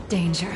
Danger.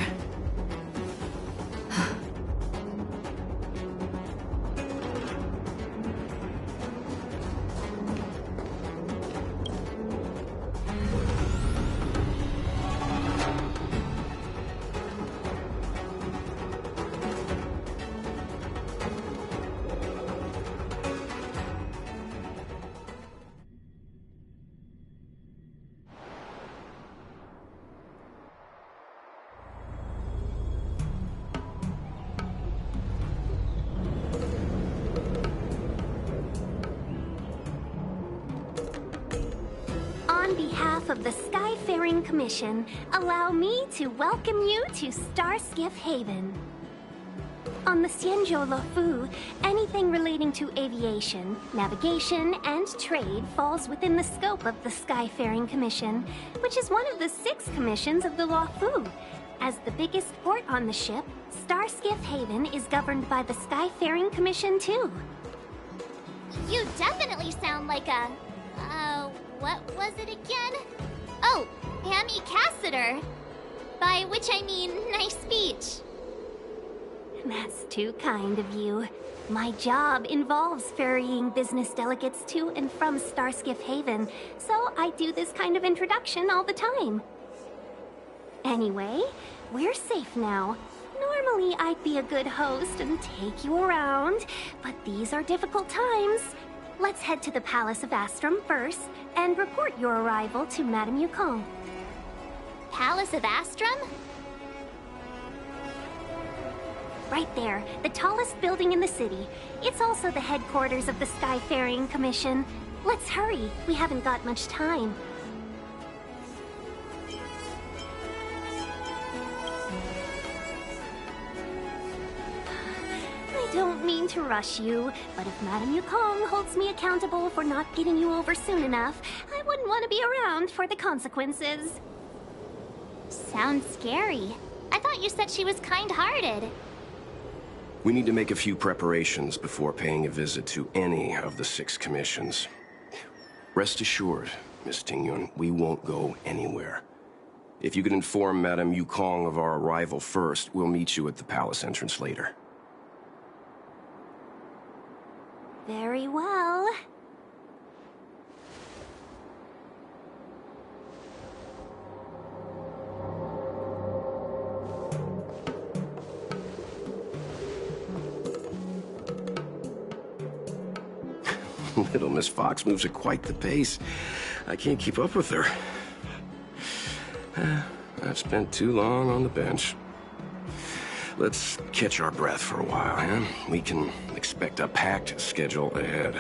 On behalf of the Skyfaring Commission, allow me to welcome you to Starskiff Haven. On the Xianzhou Luofu, anything relating to aviation, navigation, and trade falls within the scope of the Skyfaring Commission, which is one of the 6 commissions of the Luofu. As the biggest port on the ship, Starskiff Haven is governed by the Skyfaring Commission too. You definitely sound like a... what was it again? Oh, Hammy Cassiter. By which I mean, nice speech. That's too kind of you. My job involves ferrying business delegates to and from Starskiff Haven, so I do this kind of introduction all the time. Anyway, we're safe now. Normally, I'd be a good host and take you around, but these are difficult times. Let's head to the Palace of Astrum first, and report your arrival to Madame Yukong. Palace of Astrum? Right there, the tallest building in the city. It's also the headquarters of the Skyfaring Commission. Let's hurry, we haven't got much time. I don't mean to rush you, but if Madame Yukong holds me accountable for not getting you over soon enough, I wouldn't want to be around for the consequences. Sounds scary. I thought you said she was kind-hearted. We need to make a few preparations before paying a visit to any of the 6 commissions. Rest assured, Miss Tingyun, we won't go anywhere. If you could inform Madame Yukong of our arrival first, we'll meet you at the palace entrance later. Very well. Little Miss Fox moves at quite the pace. I can't keep up with her. I've spent too long on the bench. Let's catch our breath for a while, huh? We can expect a packed schedule ahead.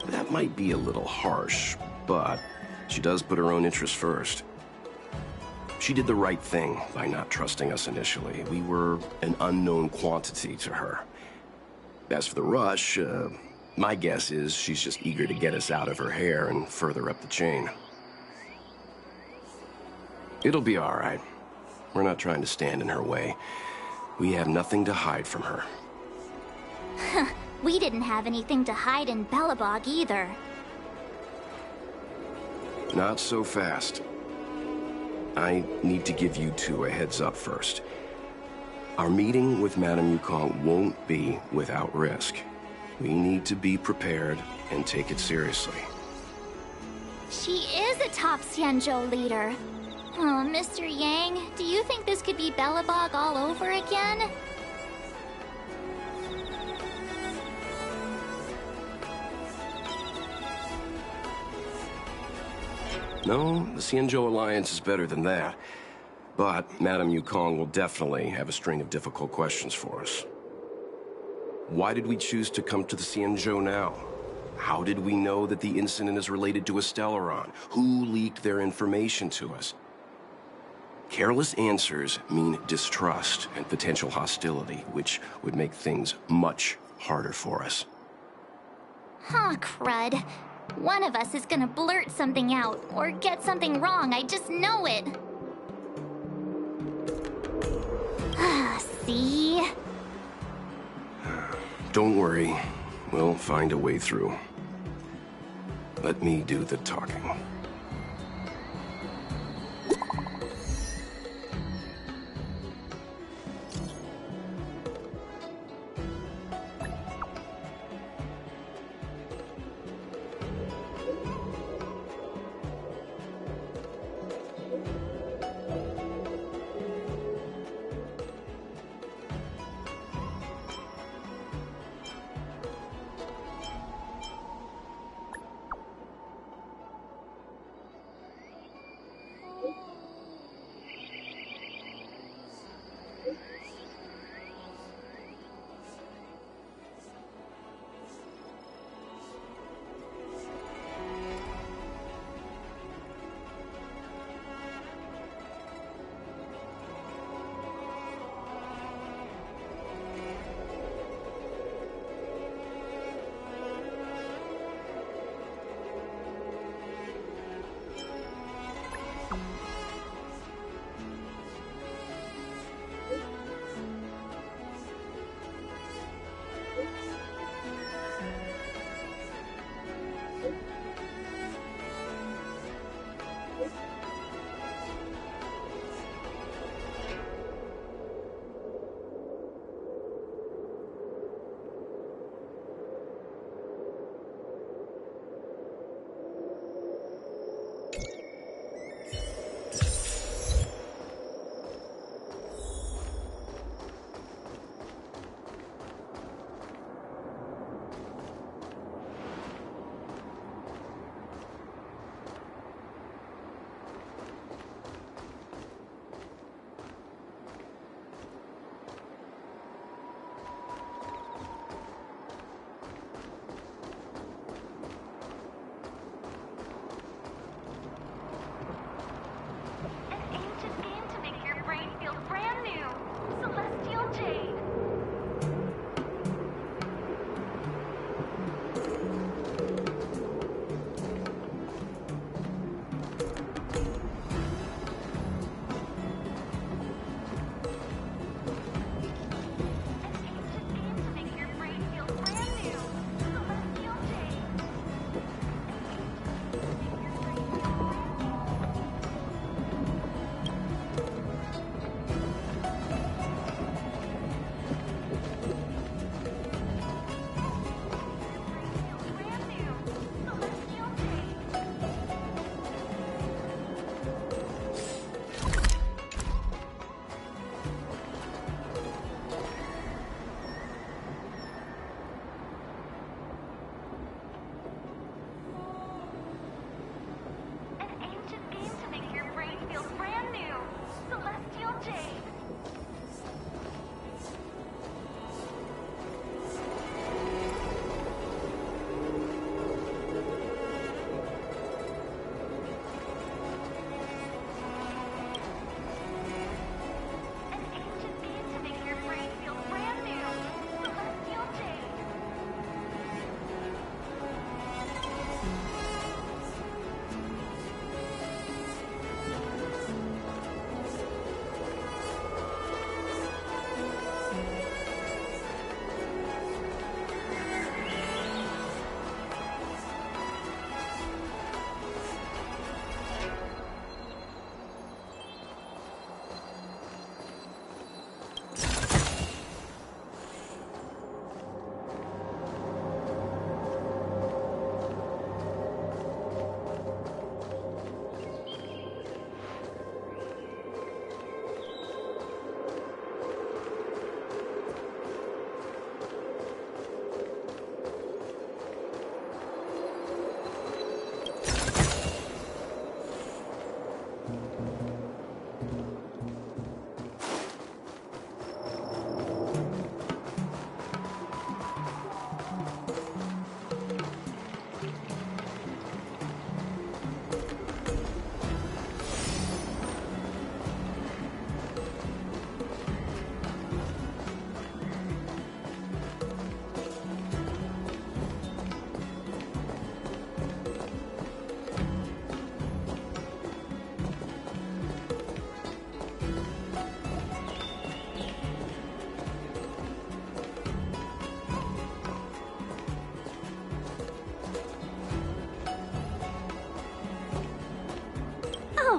That might be a little harsh, but she does put her own interests first. She did the right thing by not trusting us initially. We were an unknown quantity to her. As for the rush, my guess is she's just eager to get us out of her hair and further up the chain. It'll be all right. We're not trying to stand in her way. We have nothing to hide from her. We didn't have anything to hide in Belobog either. Not so fast. I need to give you 2 a heads up first. Our meeting with Madame Yukong won't be without risk. We need to be prepared and take it seriously. She is a top Xianzhou leader. Oh, Mr. Yang, do you think this could be Belobog all over again? No, the Xianzhou Alliance is better than that. But Madame Yukong will definitely have a string of difficult questions for us. Why did we choose to come to the Xianzhou now? How did we know that the incident is related to a Stellaron? Who leaked their information to us? Careless answers mean distrust and potential hostility, which would make things much harder for us. Huh, crud. One of us is gonna blurt something out, or get something wrong, I just know it. See? Don't worry. We'll find a way through. Let me do the talking.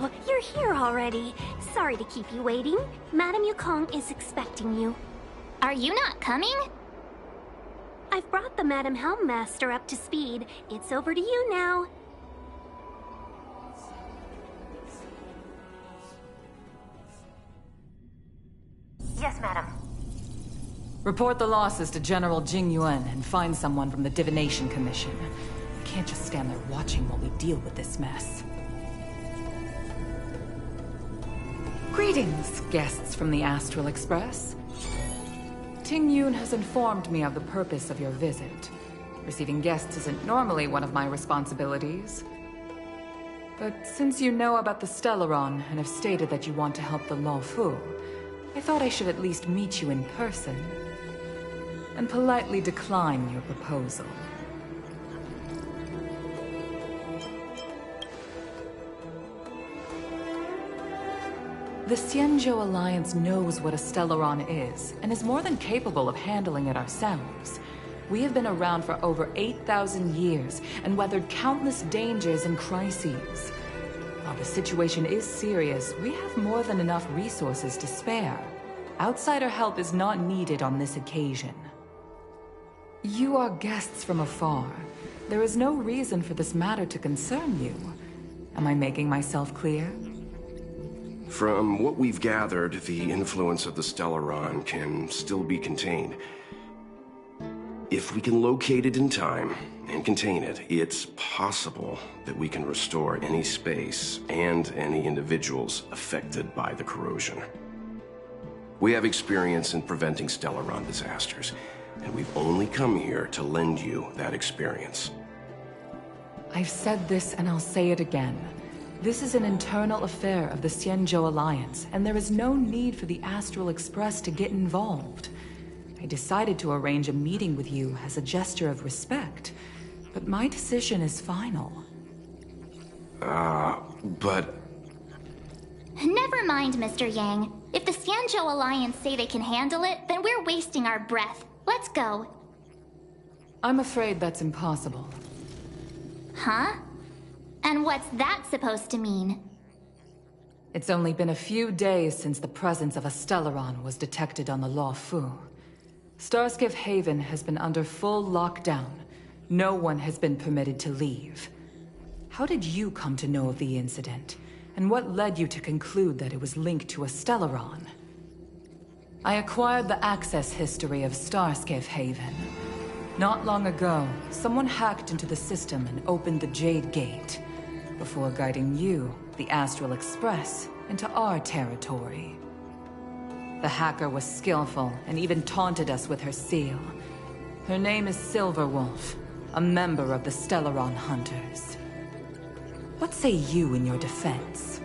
Oh, you're here already. Sorry to keep you waiting. Madame Yukong is expecting you. Are you not coming? I've brought the Madame Helmmaster up to speed. It's over to you now. Yes, madam. Report the losses to General Jing Yuan and find someone from the Divination Commission. I can't just stand there watching while we deal with this mess. Greetings, guests from the Astral Express. Ting Yun has informed me of the purpose of your visit. Receiving guests isn't normally one of my responsibilities. But since you know about the Stellaron and have stated that you want to help the Luofu, I thought I should at least meet you in person and politely decline your proposal. The Xianzhou Alliance knows what a Stellaron is, and is more than capable of handling it ourselves. We have been around for over 8,000 years, and weathered countless dangers and crises. While the situation is serious, we have more than enough resources to spare. Outsider help is not needed on this occasion. You are guests from afar. There is no reason for this matter to concern you. Am I making myself clear? From what we've gathered, the influence of the Stellaron can still be contained. If we can locate it in time and contain it, it's possible that we can restore any space and any individuals affected by the corrosion. We have experience in preventing Stellaron disasters, and we've only come here to lend you that experience. I've said this and I'll say it again. This is an internal affair of the Xianzhou Alliance, and there is no need for the Astral Express to get involved. I decided to arrange a meeting with you as a gesture of respect, but my decision is final. But... Never mind, Mr. Yang. If the Xianzhou Alliance say they can handle it, then we're wasting our breath. Let's go. I'm afraid that's impossible. Huh? And what's that supposed to mean? It's only been a few days since the presence of a Stellaron was detected on the Luofu. Starskiff Haven has been under full lockdown. No one has been permitted to leave. How did you come to know of the incident? And what led you to conclude that it was linked to a Stellaron? I acquired the access history of Starskiff Haven. Not long ago, someone hacked into the system and opened the Jade Gate, before guiding you, the Astral Express, into our territory. The hacker was skillful and even taunted us with her seal. Her name is Silverwolf, a member of the Stellaron Hunters. What say you in your defense?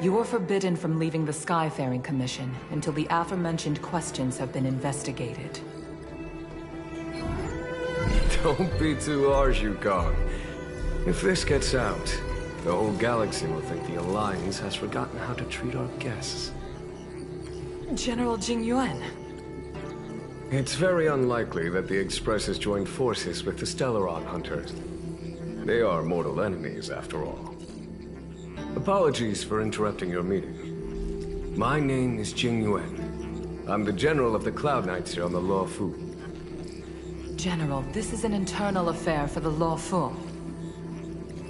You are forbidden from leaving the Skyfaring Commission until the aforementioned questions have been investigated. Don't be too harsh, Yukong. If this gets out, the whole galaxy will think the Alliance has forgotten how to treat our guests. General Jing Yuan. It's very unlikely that the Express has joined forces with the Stellaron Hunters. They are mortal enemies, after all. Apologies for interrupting your meeting. My name is Jing Yuan. I'm the General of the Cloud Knights here on the Luofu. General, this is an internal affair for the Luofu.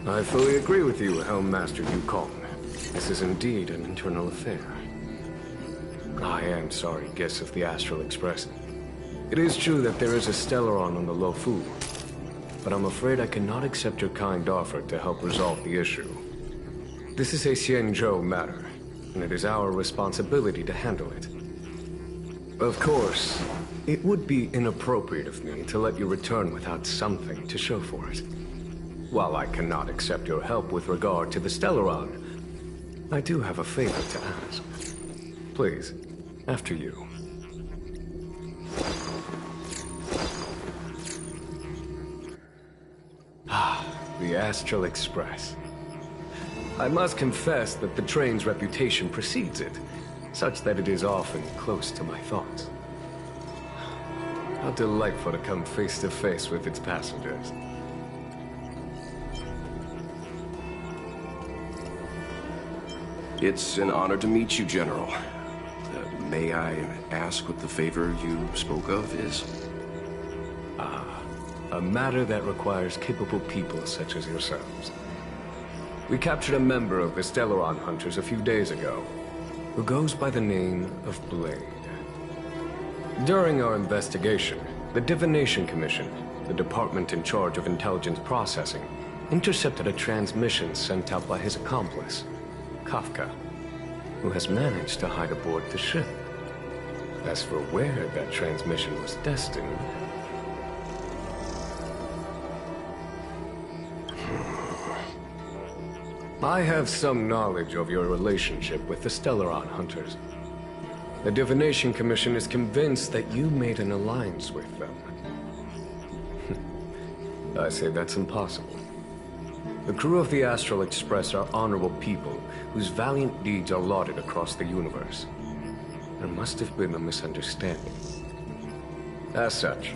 I fully agree with you, Helmmaster Yukong. This is indeed an internal affair. I am sorry, guests of the Astral Express. It is true that there is a Stellaron on the Luofu, but I'm afraid I cannot accept your kind offer to help resolve the issue. This is a Xianzhou matter, and it is our responsibility to handle it. Of course, it would be inappropriate of me to let you return without something to show for it. While I cannot accept your help with regard to the Stellaron, I do have a favor to ask. Please, after you. The Astral Express. I must confess that the train's reputation precedes it, such that it is often close to my thoughts. How delightful to come face to face with its passengers. It's an honor to meet you, General. May I ask what the favor you spoke of is? A matter that requires capable people such as yourselves. We captured a member of the Stellaron Hunters a few days ago, who goes by the name of Blade. During our investigation, the Divination Commission, the department in charge of intelligence processing, intercepted a transmission sent out by his accomplice, Kafka, who has managed to hide aboard the ship. As for where that transmission was destined... I have some knowledge of your relationship with the Stellaron Hunters. The Divination Commission is convinced that you made an alliance with them. I say that's impossible. The crew of the Astral Express are honorable people whose valiant deeds are lauded across the universe. There must have been a misunderstanding. As such,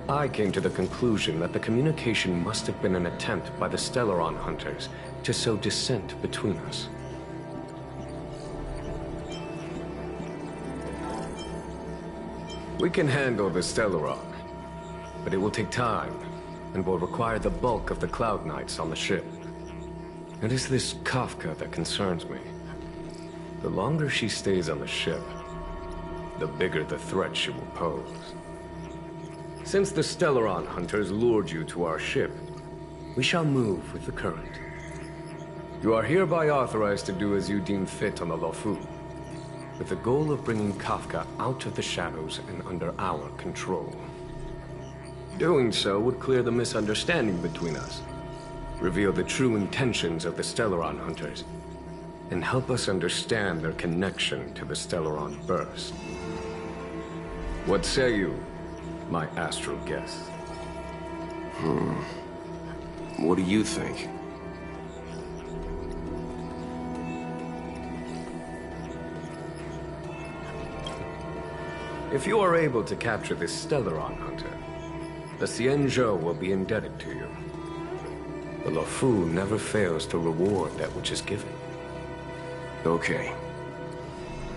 I came to the conclusion that the communication must have been an attempt by the Stellaron Hunters to sow dissent between us. We can handle the Stellaron, but it will take time and will require the bulk of the Cloud Knights on the ship. It is this Kafka that concerns me. The longer she stays on the ship, the bigger the threat she will pose. Since the Stellaron Hunters lured you to our ship, we shall move with the current. You are hereby authorized to do as you deem fit on the Luofu, with the goal of bringing Kafka out of the shadows and under our control. Doing so would clear the misunderstanding between us, reveal the true intentions of the Stellaron Hunters, and help us understand their connection to the Stellaron Burst. What say you, my astral guest? What do you think? If you are able to capture this Stellaron Hunter, the Xianzhou will be indebted to you. The Luofu never fails to reward that which is given. Okay.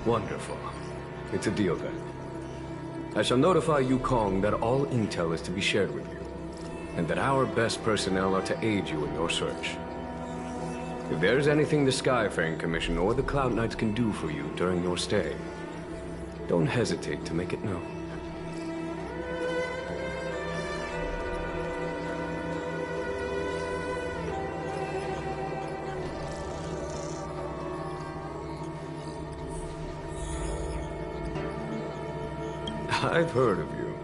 Wonderful. It's a deal then. I shall notify Yukong that all intel is to be shared with you, and that our best personnel are to aid you in your search. If there's anything the Skyfaring Commission or the Cloud Knights can do for you during your stay, don't hesitate to make it known. I've heard of you.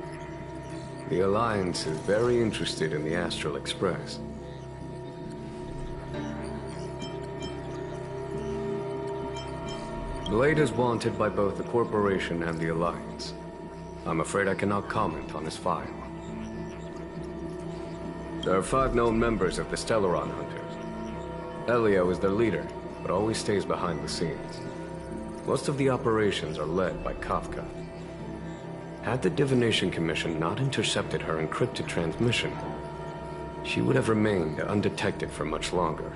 The Alliance is very interested in the Astral Express. Blade is wanted by both the Corporation and the Alliance. I'm afraid I cannot comment on his file. There are 5 known members of the Stellaron Hunters. Elio is their leader, but always stays behind the scenes. Most of the operations are led by Kafka. Had the Divination Commission not intercepted her encrypted transmission, she would have remained undetected for much longer.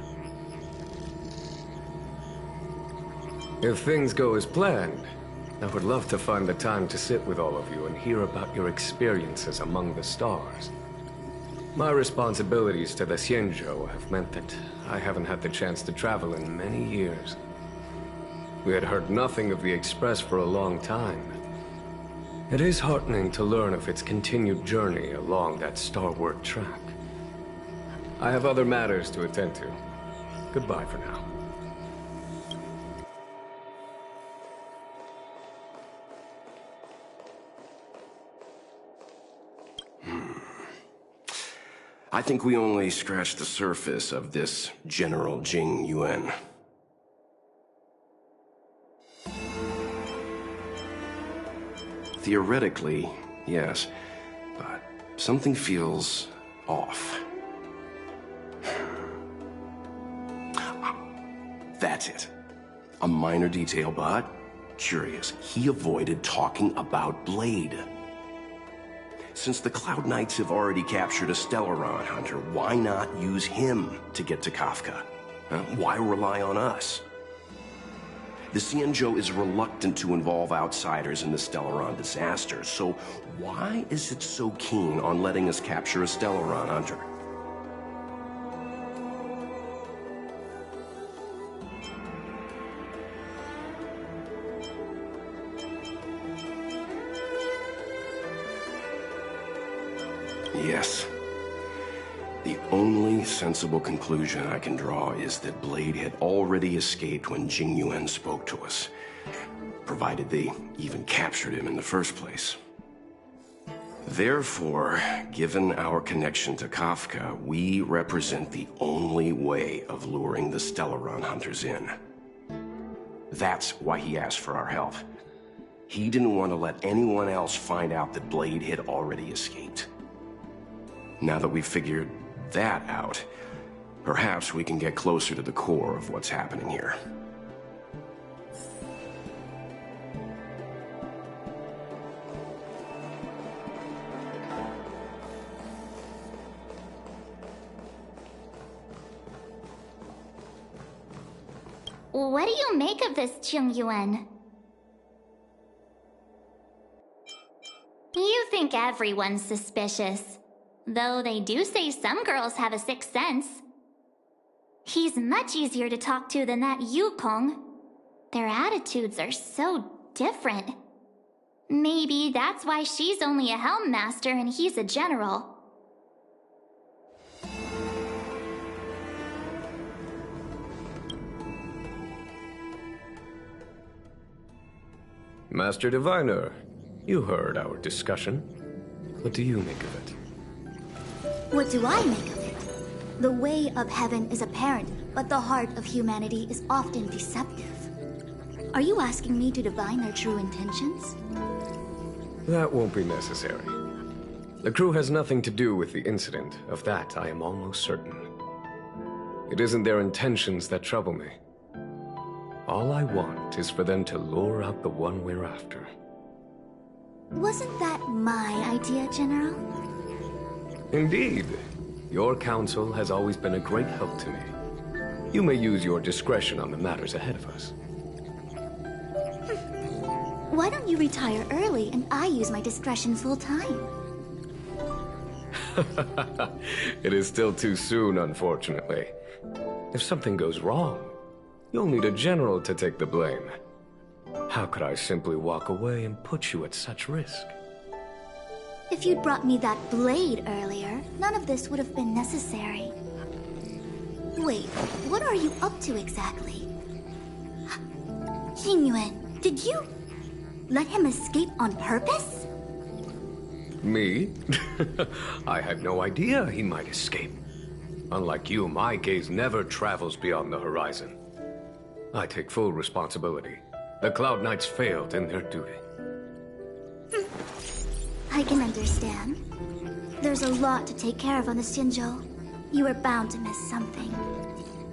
If things go as planned, I would love to find the time to sit with all of you and hear about your experiences among the stars. My responsibilities to the Xianzhou have meant that I haven't had the chance to travel in many years. We had heard nothing of the Express for a long time. It is heartening to learn of its continued journey along that starward track. I have other matters to attend to. Goodbye for now. I think we only scratched the surface of this General Jing Yuan. Theoretically, yes, but something feels off. That's it. A minor detail, but curious. He avoided talking about Blade. Since the Cloud Knights have already captured a Stellaron hunter, why not use him to get to Kafka? Why rely on us? The Xianzhou is reluctant to involve outsiders in the Stellaron disaster, so why is it so keen on letting us capture a Stellaron hunter? Yes. The only sensible conclusion I can draw is that Blade had already escaped when Jing Yuan spoke to us, provided they even captured him in the first place. Therefore, given our connection to Kafka, we represent the only way of luring the Stellaron hunters in. That's why he asked for our help. He didn't want to let anyone else find out that Blade had already escaped. Now that we've figured that out, perhaps we can get closer to the core of what's happening here. What do you make of this, Jing Yuan? You think everyone's suspicious. Though they do say some girls have a sixth sense. He's much easier to talk to than that Yukong. Their attitudes are so different. Maybe that's why she's only a helm master and he's a general. Master Diviner, you heard our discussion. What do you make of it? What do I make of it? The way of heaven is apparent, but the heart of humanity is often deceptive. Are you asking me to divine their true intentions? That won't be necessary. The crew has nothing to do with the incident. Of that, I am almost certain. It isn't their intentions that trouble me. All I want is for them to lure out the one we're after. Wasn't that my idea, General? Indeed. Your counsel has always been a great help to me. You may use your discretion on the matters ahead of us. Why don't you retire early and I use my discretion full time? It is still too soon, unfortunately. If something goes wrong, you'll need a general to take the blame. How could I simply walk away and put you at such risk? If you'd brought me that blade earlier, none of this would have been necessary. Wait, what are you up to exactly? Xingyuan, did you let him escape on purpose? Me? I had no idea he might escape. Unlike you, my gaze never travels beyond the horizon. I take full responsibility. The Cloud Knights failed in their duty. I can understand. There's a lot to take care of on the Xianzhou. You were bound to miss something.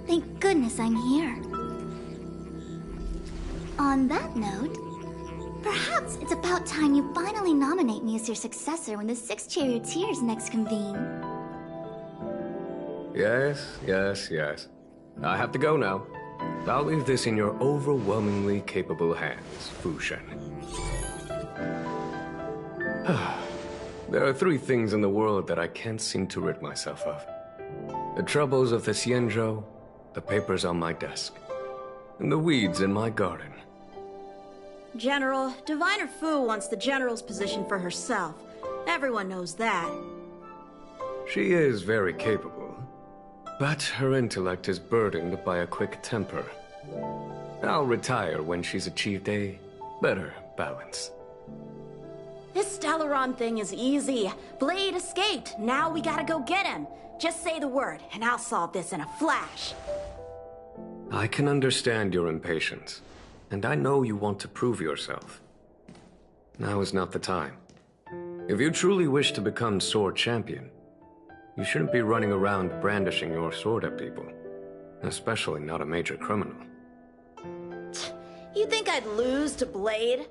Thank goodness I'm here. On that note, perhaps it's about time you finally nominate me as your successor when the Six Charioteers next convene. Yes. I have to go now. I'll leave this in your overwhelmingly capable hands, Fu Shen. There are three things in the world that I can't seem to rid myself of. The troubles of the Xianzhou, the papers on my desk, and the weeds in my garden. General, Diviner Fu wants the General's position for herself. Everyone knows that. She is very capable, but her intellect is burdened by a quick temper. I'll retire when she's achieved a better balance. This Stellaron thing is easy. Blade escaped. Now we gotta go get him. Just say the word, and I'll solve this in a flash. I can understand your impatience, and I know you want to prove yourself. Now is not the time. If you truly wish to become Sword Champion, you shouldn't be running around brandishing your sword at people, especially not a major criminal. You think I'd lose to Blade?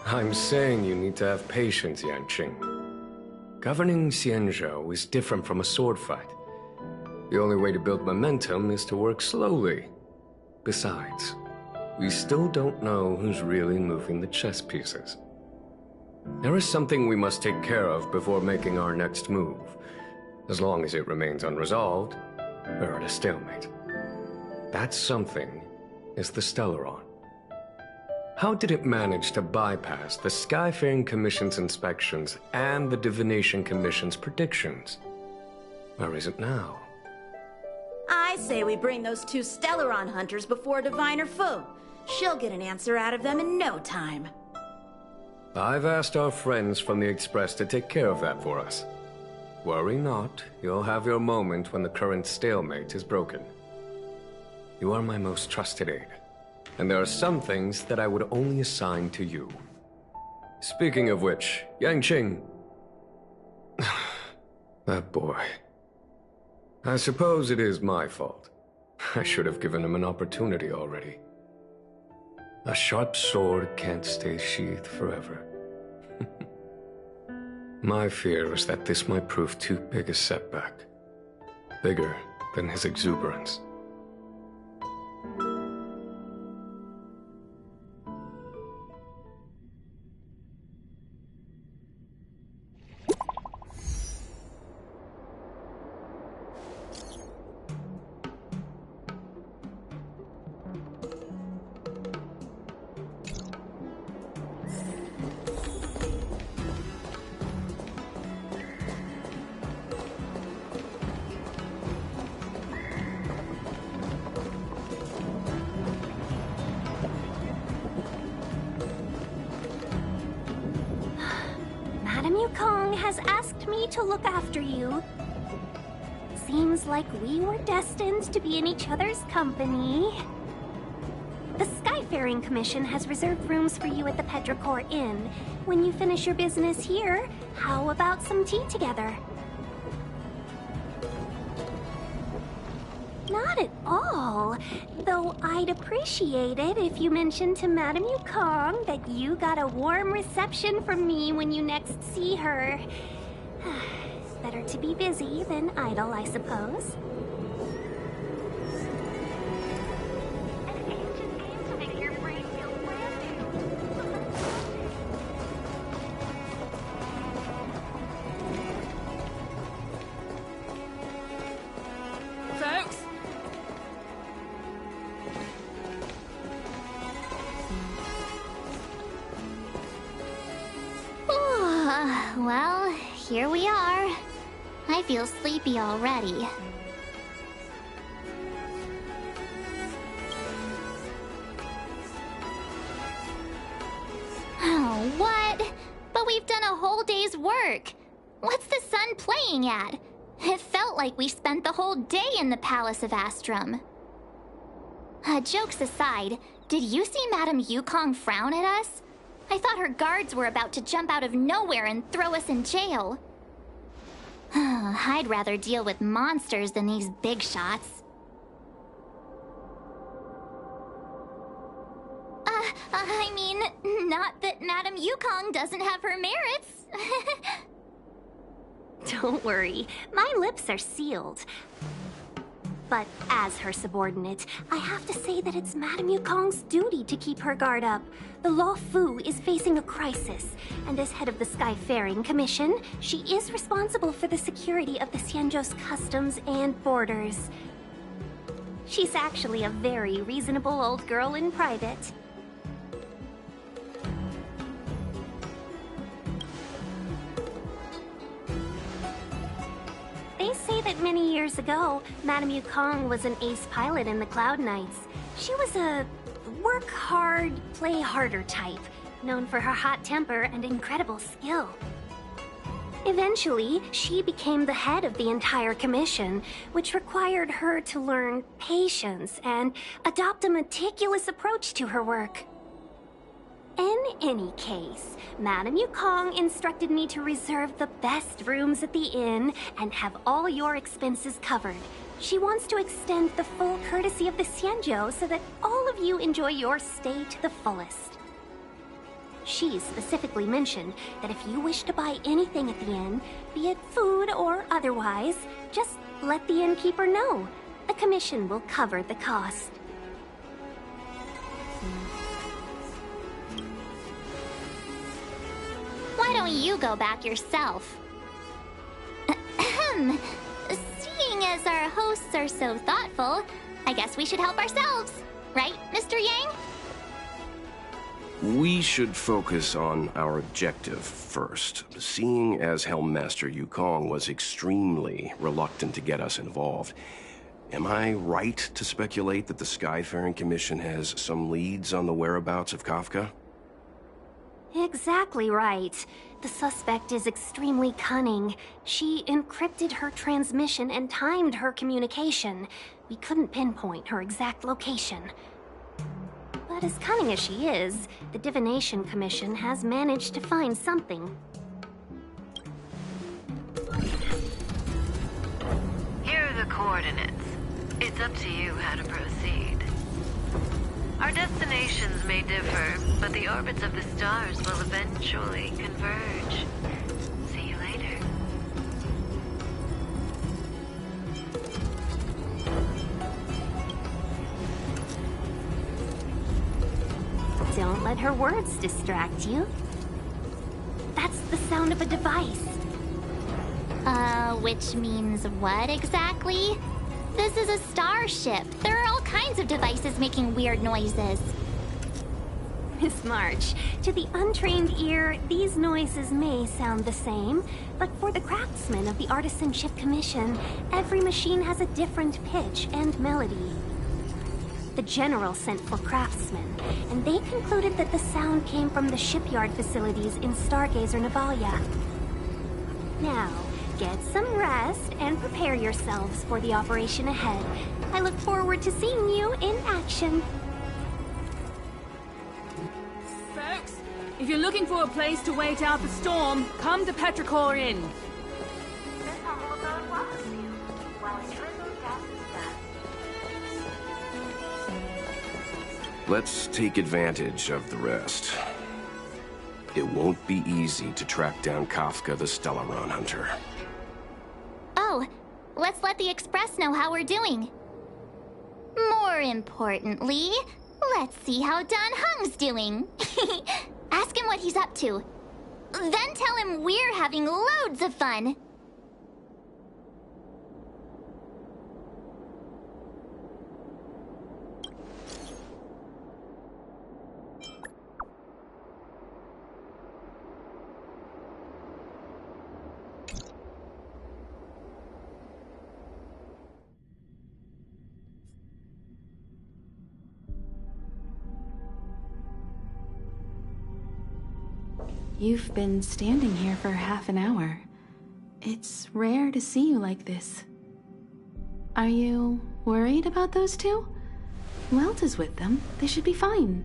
I'm saying you need to have patience, Yanqing. Governing Xianzhou is different from a sword fight. The only way to build momentum is to work slowly. Besides, we still don't know who's really moving the chess pieces. There is something we must take care of before making our next move. As long as it remains unresolved, we're at a stalemate. That something is the Stellaron. How did it manage to bypass the Skyfaring Commission's inspections and the Divination Commission's predictions? Where is it now? I say we bring those two Stellaron hunters before Diviner Fu. She'll get an answer out of them in no time. I've asked our friends from the Express to take care of that for us. Worry not, you'll have your moment when the current stalemate is broken. You are my most trusted aide, and there are some things that I would only assign to you. Speaking of which, Yanqing... that boy... I suppose it is my fault. I should have given him an opportunity already. A sharp sword can't stay sheathed forever. My fear is that this might prove too big a setback. Bigger than his exuberance. Has asked me to look after you. Seems like we were destined to be in each other's company. The Skyfaring Commission has reserved rooms for you at the Petrichor Inn. When you finish your business here, how about some tea together? Not at all. Though I'd appreciate it if you mentioned to Madame Yukong that you got a warm reception from me when you next see her. Better to be busy than idle, I suppose. Well, here we are. I feel sleepy already. Oh, what? But we've done a whole day's work. What's the sun playing at? It felt like we spent the whole day in the Palace of Astrum. Jokes aside, did you see Madame Yukong frown at us? I thought her guards were about to jump out of nowhere and throw us in jail. I'd rather deal with monsters than these big shots. I mean, not that Madame Yukong doesn't have her merits. Don't worry, my lips are sealed. But as her subordinate, I have to say that it's Madame Yukong's duty to keep her guard up. The Luofu is facing a crisis, and as head of the Skyfaring Commission, she is responsible for the security of the Xianzhou's customs and borders. She's actually a very reasonable old girl in private. They say that many years ago, Madame Yukong was an ace pilot in the Cloud Knights. She was a work hard, play harder type, known for her hot temper and incredible skill. Eventually, she became the head of the entire commission, which required her to learn patience and adopt a meticulous approach to her work. In any case, Madame Yukong instructed me to reserve the best rooms at the inn and have all your expenses covered. She wants to extend the full courtesy of the Xianzhou so that all of you enjoy your stay to the fullest. She specifically mentioned that if you wish to buy anything at the inn, be it food or otherwise, just let the innkeeper know. The commission will cover the cost. Why don't you go back yourself? Ahem. Seeing as our hosts are so thoughtful, I guess we should help ourselves. Right, Mr. Yang? We should focus on our objective first. Seeing as Helmmaster Yukong was extremely reluctant to get us involved, am I right to speculate that the Skyfaring Commission has some leads on the whereabouts of Kafka? Exactly right. The suspect is extremely cunning. She encrypted her transmission and timed her communication. We couldn't pinpoint her exact location. But as cunning as she is, the Divination Commission has managed to find something. Here are the coordinates. It's up to you how to proceed. Our destinations may differ, but the orbits of the stars will eventually converge. See you later. Don't let her words distract you. That's the sound of a device. Which means what exactly? This is a starship. There are all kinds of devices making weird noises. Miss March, to the untrained ear, these noises may sound the same, but for the craftsmen of the Artisanship Commission, every machine has a different pitch and melody. The General sent for craftsmen, and they concluded that the sound came from the shipyard facilities in Stargazer Navalia. Now, get some rest and prepare yourselves for the operation ahead. I look forward to seeing you in action. Folks, if you're looking for a place to wait out the storm, come to Petrichor Inn. This home will go well with you, while enjoying those gases back. Let's take advantage of the rest. It won't be easy to track down Kafka the Stellaron Hunter. Oh, let's let the Express know how we're doing. More importantly, let's see how Don Hung's doing. Ask him what he's up to. Then tell him we're having loads of fun. You've been standing here for half an hour. It's rare to see you like this. Are you worried about those two? Who else is with them? They should be fine.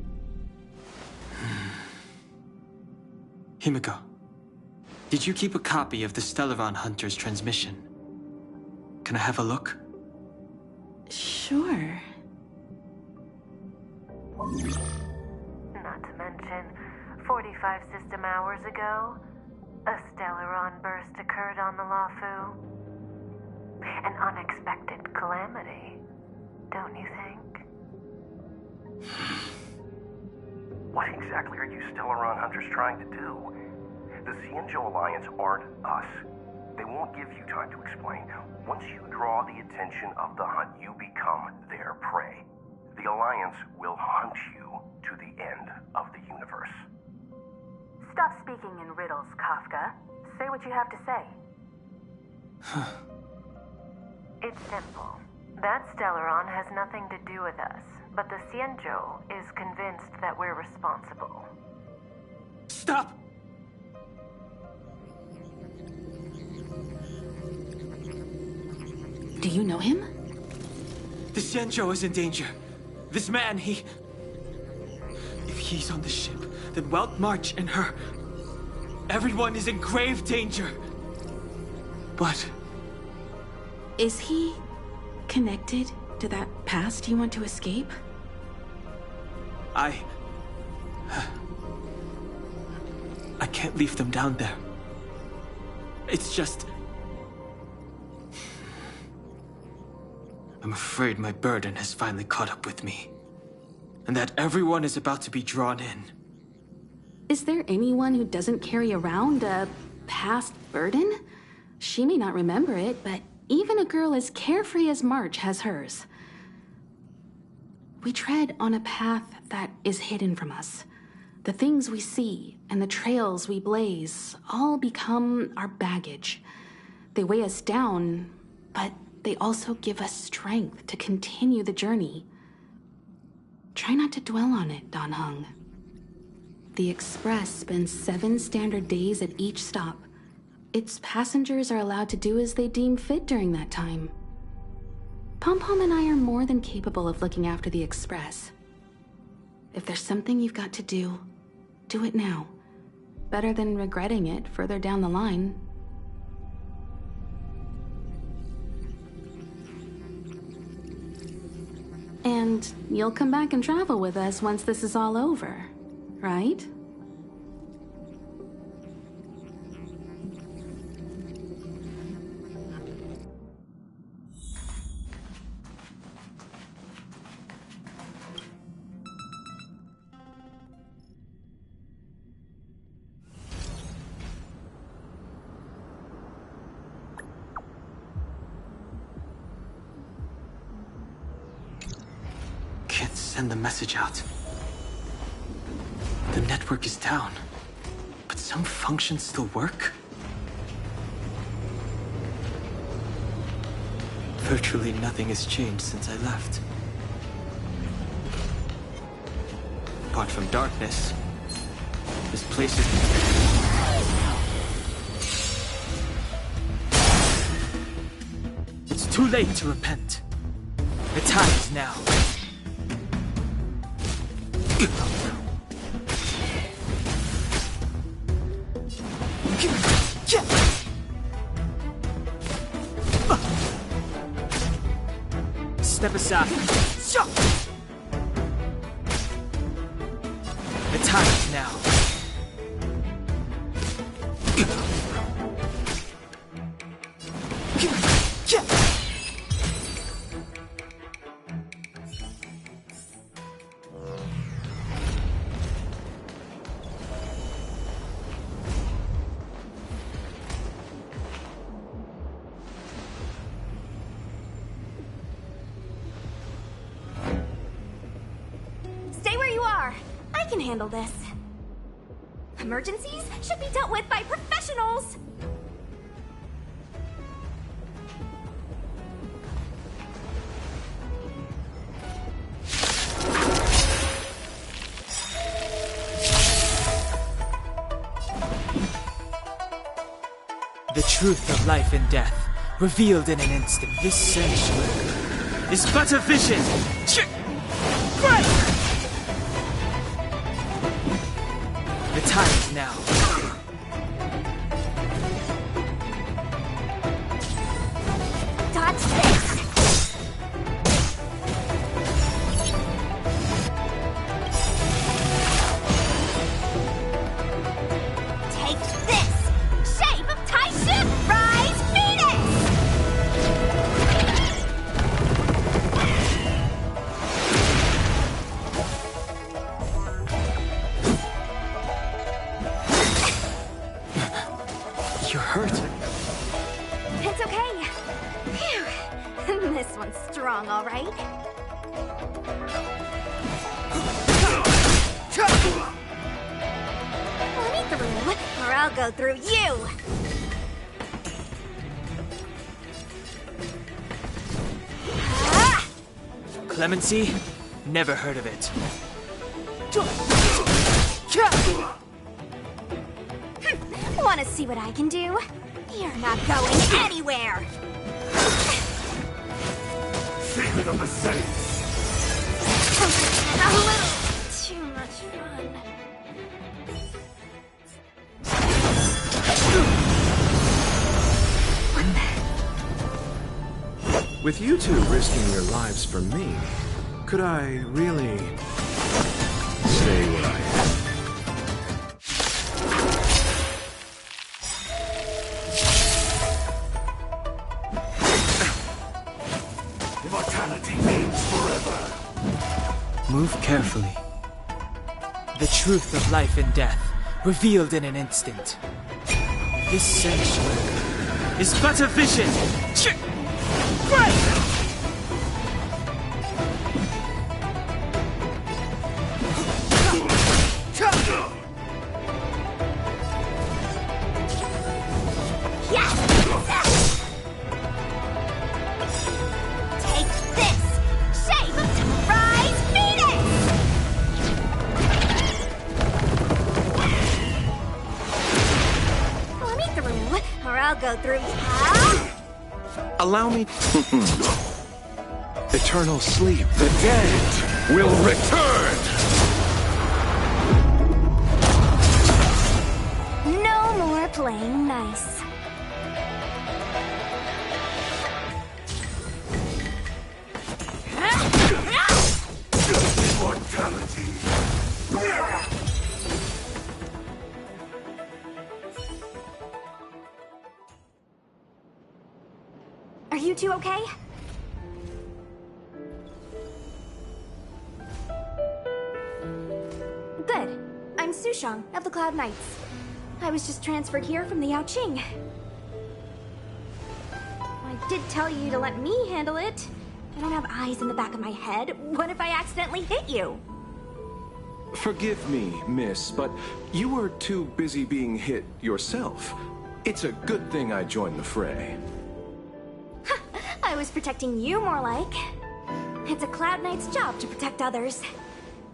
Himiko, did you keep a copy of the Stellaron Hunter's transmission? Can I have a look? Sure. Not to mention, 45 system hours ago, a Stellaron burst occurred on the Luofu. An unexpected calamity, don't you think? What exactly are you Stellaron Hunters trying to do? The Xianzhou Alliance aren't us. They won't give you time to explain. Once you draw the attention of the hunt, you become their prey. The Alliance will hunt you to the end of the universe. Stop speaking in riddles, Kafka. Say what you have to say. It's simple. That Stellaron has nothing to do with us, but the Xianzhou is convinced that we're responsible. Stop! Do you know him? The Xianzhou is in danger. This man, If he's on the ship, then Welt March and her... Everyone is in grave danger. But... Is he connected to that past you want to escape? I can't leave them down there. It's just... I'm afraid my burden has finally caught up with me. And that everyone is about to be drawn in. Is there anyone who doesn't carry around a past burden? She may not remember it, but even a girl as carefree as March has hers. We tread on a path that is hidden from us. The things we see and the trails we blaze all become our baggage. They weigh us down, but they also give us strength to continue the journey. Try not to dwell on it, Dan Heng. The Express spends 7 standard days at each stop. Its passengers are allowed to do as they deem fit during that time. Pom-Pom and I are more than capable of looking after the Express. If there's something you've got to do, do it now. Better than regretting it further down the line. And you'll come back and travel with us once this is all over, right? Send the message out. The network is down, but some functions still work? Virtually nothing has changed since I left. Apart from darkness, this place is... It's too late to repent. The time is now. Step aside. The time is now. Handle this. Emergencies should be dealt with by professionals! The truth of life and death, revealed in an instant. This sanctuary is but a vision! Right! The time is now. Dodge this! Take this! Shape of Taishu! Rise Phoenix! You're hurt. It's okay. Phew. This one's strong, all right. Let me through, or I'll go through you. Clemency? Never heard of it. Want to see what I can do? You're not going anywhere! Secret of the Saints! A little too much fun. With you two risking your lives for me, could I really stay where I am? Immortality means forever. Move carefully. The truth of life and death, revealed in an instant. This sanctuary is but a vision. Great! Go through town. Allow me. Eternal sleep. The dead will return. No more playing nice. Immortality. Are you two okay? Good. I'm Sushang of the Cloud Knights. I was just transferred here from the Yaoqing. I did tell you to let me handle it. I don't have eyes in the back of my head. What if I accidentally hit you? Forgive me, miss, but you were too busy being hit yourself. It's a good thing I joined the fray. I was protecting you more like. It's a Cloud Knight's job to protect others.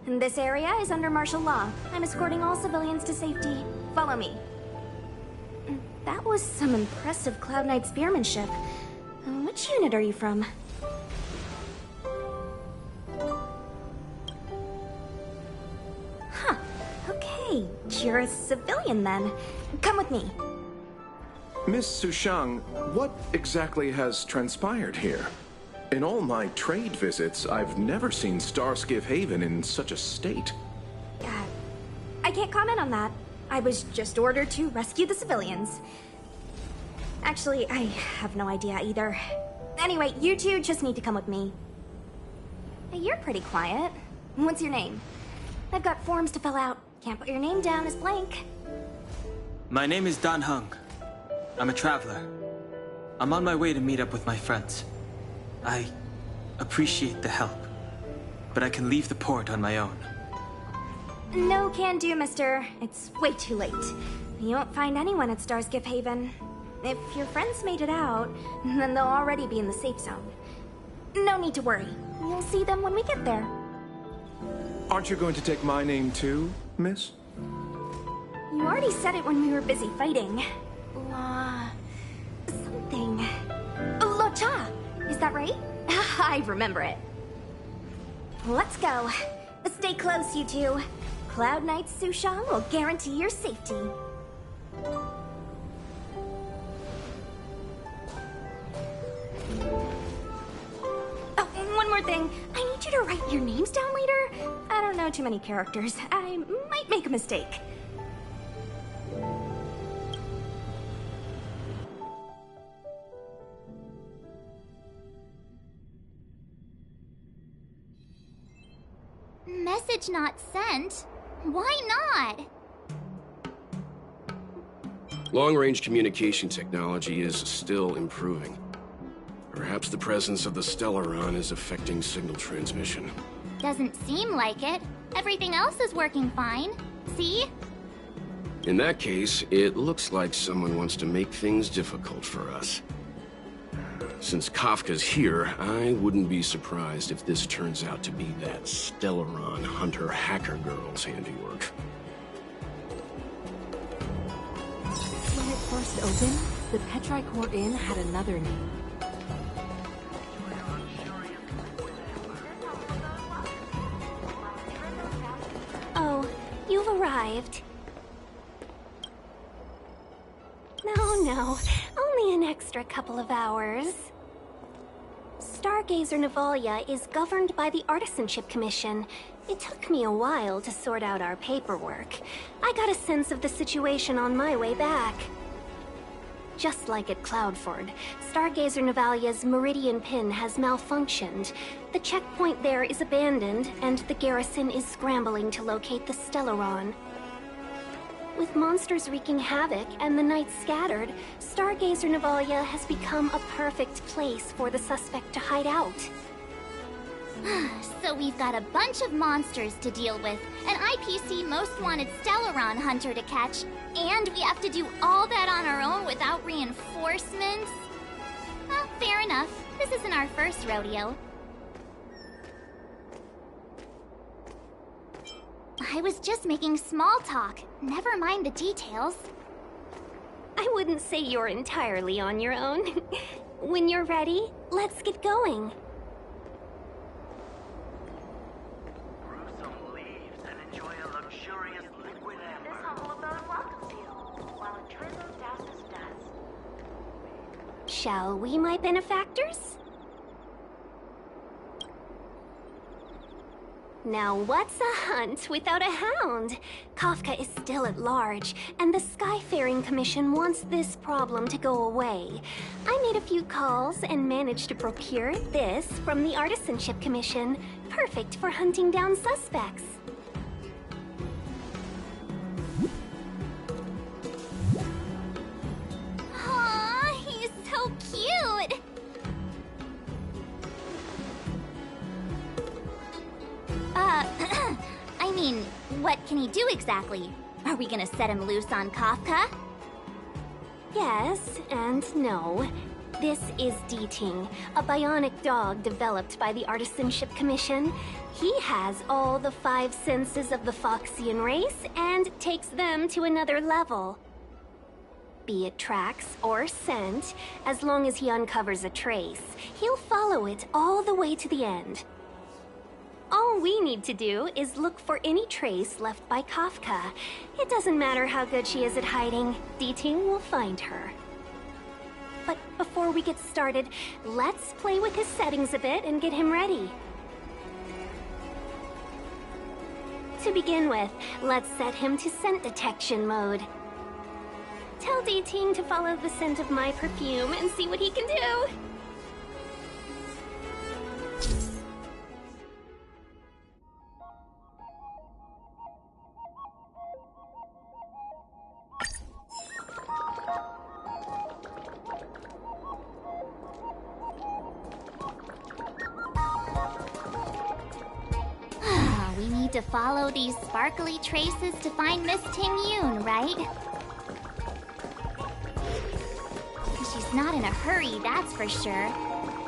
And this area is under martial law. I'm escorting all civilians to safety. Follow me. That was some impressive Cloud Knight spearmanship. Which unit are you from? Huh. Okay, you're a civilian then. Come with me. Miss Sushang, what exactly has transpired here? In all my trade visits, I've never seen Starskiff Haven in such a state. I can't comment on that. I was just ordered to rescue the civilians. Actually, I have no idea either. Anyway, you two just need to come with me. Hey, you're pretty quiet. What's your name? I've got forms to fill out. Can't put your name down as blank. My name is Dan Hung. I'm a traveler. I'm on my way to meet up with my friends. I appreciate the help, but I can leave the port on my own. No can do, mister. It's way too late. You won't find anyone at Starskiff Haven. If your friends made it out, then they'll already be in the safe zone. No need to worry. You'll see them when we get there. Aren't you going to take my name too, miss? You already said it when we were busy fighting. Something. Lo Cha! Is that right? I remember it. Let's go. Stay close, you two. Cloud Knight Sushang will guarantee your safety. Oh, one more thing. I need you to write your names down later. I don't know too many characters. I might make a mistake. Message not sent? Why not? Long-range communication technology is still improving. Perhaps the presence of the Stellaron is affecting signal transmission. Doesn't seem like it. Everything else is working fine. See? In that case, it looks like someone wants to make things difficult for us. Since Kafka's here, I wouldn't be surprised if this turns out to be that Stellaron hunter hacker girl's handiwork. When it first opened, the Petrichor Inn had another name. Oh, you've arrived. No, only an extra couple of hours. Stargazer Navalia is governed by the Artisanship Commission. It took me a while to sort out our paperwork. I got a sense of the situation on my way back. Just like at Cloudford, Stargazer Navalia's Meridian Pin has malfunctioned. The checkpoint there is abandoned, and the garrison is scrambling to locate the Stellaron. With monsters wreaking havoc and the night scattered, Stargazer Navalia has become a perfect place for the suspect to hide out. So we've got a bunch of monsters to deal with, an IPC most wanted Stellaron hunter to catch, and we have to do all that on our own without reinforcements? Well, fair enough. This isn't our first rodeo. I was just making small talk. Never mind the details. I wouldn't say you're entirely on your own. When you're ready, let's get going. Shall we, my benefactors? Now what's a hunt without a hound? Kafka is still at large, and the Skyfaring Commission wants this problem to go away. I made a few calls and managed to procure this from the Artisanship Commission. Perfect for hunting down suspects. Aw, he's so cute! I mean, what can he do exactly? Are we gonna set him loose on Kafka? Yes and no. This is D-Ting, a bionic dog developed by the Artisanship Commission. He has all the 5 senses of the Foxian race and takes them to another level. Be it tracks or scent, as long as he uncovers a trace, he'll follow it all the way to the end. All we need to do is look for any trace left by Kafka. It doesn't matter how good she is at hiding, D-Ting will find her. But before we get started, let's play with his settings a bit and get him ready. To begin with, let's set him to scent detection mode. Tell D-Ting to follow the scent of my perfume and see what he can do. We need to follow these sparkly traces to find Miss Ting-Yun, right? She's not in a hurry, that's for sure.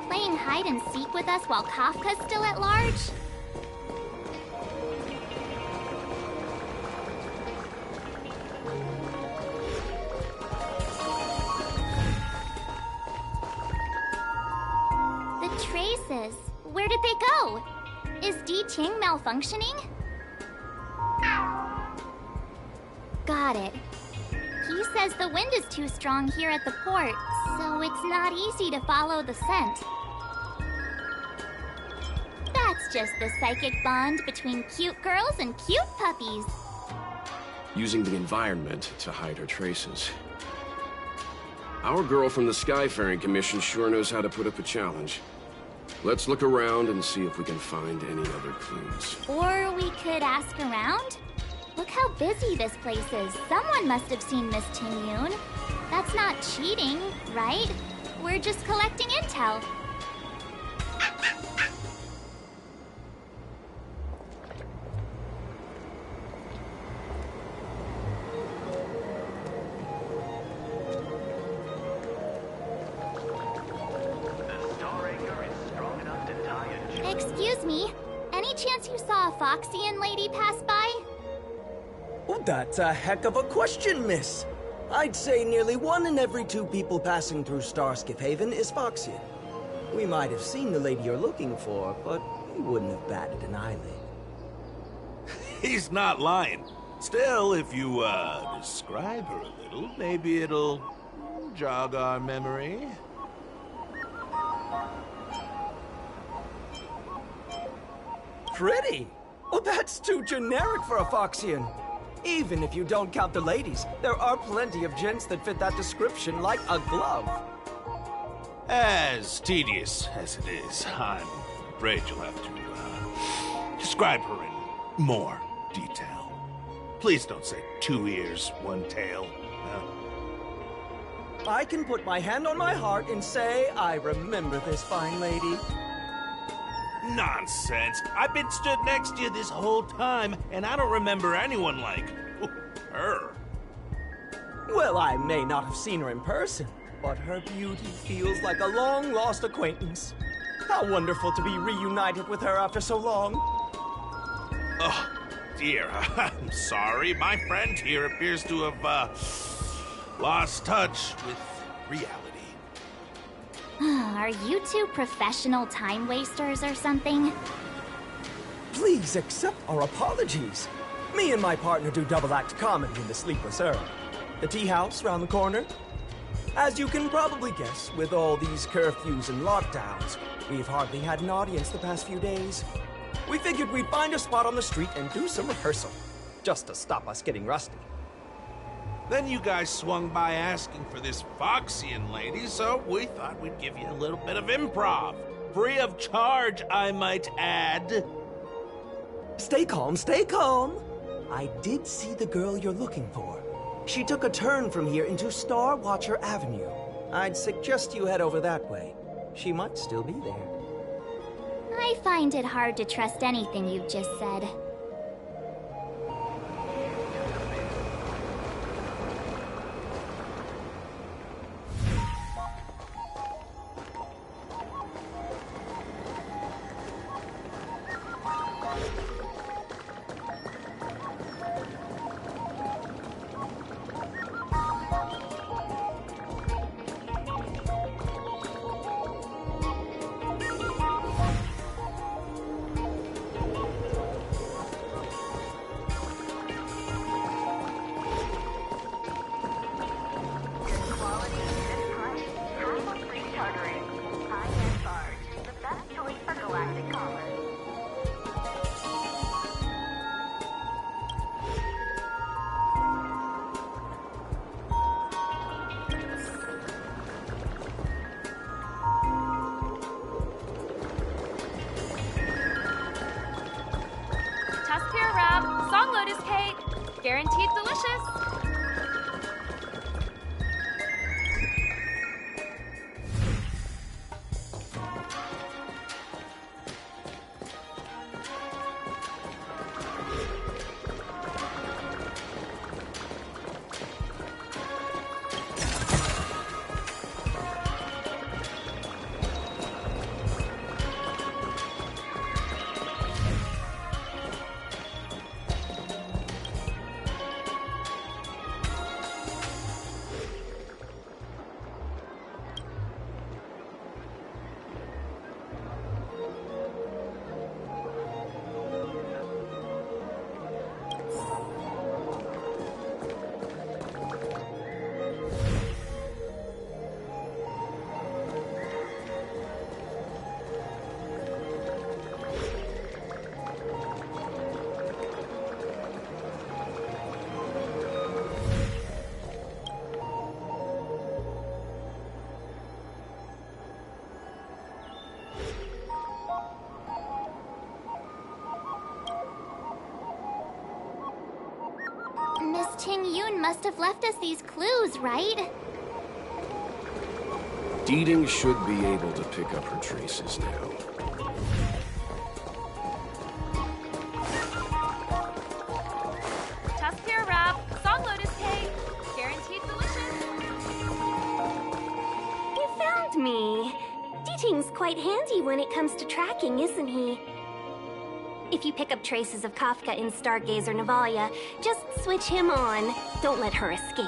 Playing hide and seek with us while Kafka's still at large? The traces, where did they go? Is D-Ting malfunctioning? Got it. He says the wind is too strong here at the port, so it's not easy to follow the scent. That's just the psychic bond between cute girls and cute puppies. Using the environment to hide her traces. Our girl from the Skyfaring Commission sure knows how to put up a challenge. Let's look around and see if we can find any other clues. Or we could ask around? Look how busy this place is. Someone must have seen Miss Ting-Yun. That's not cheating, right? We're just collecting intel. Excuse me, any chance you saw a Foxian lady pass by? Oh, that's a heck of a question, miss. I'd say nearly 1 in every 2 people passing through Starskiff Haven is Foxian. We might have seen the lady you're looking for, but we wouldn't have batted an eyelid. He's not lying. Still, if you, describe her a little, maybe it'll jog our memory. pretty. Well, that's too generic for a Foxian. Even if you don't count the ladies, there are plenty of gents that fit that description like a glove. As tedious as it is, I'm afraid you'll have to describe her in more detail. Please don't say 2 ears, 1 tail. I can put my hand on my heart and say I remember this fine lady. Nonsense. I've been stood next to you this whole time, and I don't remember anyone like her. Well, I may not have seen her in person, but her beauty feels like a long-lost acquaintance. How wonderful to be reunited with her after so long. Oh, dear. I'm sorry. My friend here appears to have, lost touch with reality. Are you two professional time wasters or something? Please accept our apologies. Me and my partner do double-act comedy in the Sleepless Earl. The tea house round the corner. As you can probably guess, with all these curfews and lockdowns, we've hardly had an audience the past few days. We figured we'd find a spot on the street and do some rehearsal, just to stop us getting rusty. Then you guys swung by asking for this Foxian lady, so we thought we'd give you a little bit of improv. Free of charge, I might add. Stay calm, stay calm. I did see the girl you're looking for. She took a turn from here into Star Watcher Avenue. I'd suggest you head over that way. She might still be there. I find it hard to trust anything you've just said. Guaranteed delicious. Miss Ting Yun must have left us these clues, right? Deeding should be able to pick up her traces now. Tusk pear wrap, song lotus cake, guaranteed delicious. You found me. Deeting's quite handy when it comes to tracking, isn't he? If you pick up traces of Kafka in Stargazer Navalia, just switch him on. Don't let her escape.